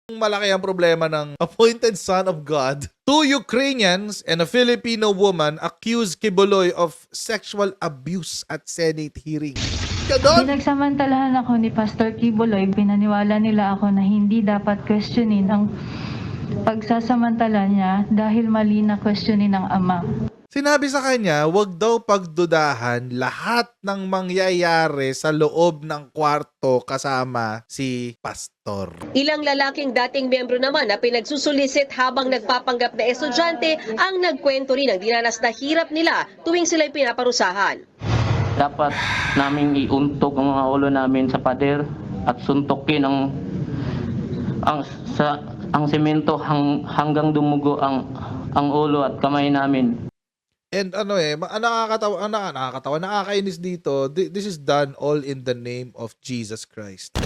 Malaki ang problema ng appointed son of God. 2 Ukrainians and a Filipino woman accused Kibuloy of sexual abuse at Senate hearing. Ganon! Pinagsamantalahan ako ni Pastor Kibuloy, pinaniwala nila ako na hindi dapat questionin ang pagsasamantala niya dahil mali na questionin ng ama. Sinabi sa kanya, wag daw pagdudahan lahat ng mangyayari sa loob ng kwarto kasama si pastor. Ilang lalaking dating miyembro naman na pinagsusulisit habang nagpapanggap na estudyante ang nagkwento rin ng dinanas na hirap nila tuwing sila'y pinaparusahan. Dapat naming iuntok ang mga ulo namin sa pader at suntukin ang semento hanggang dumugo ang ulo at kamay namin. And nakakatawa, nakakainis dito, this is done all in the name of Jesus Christ.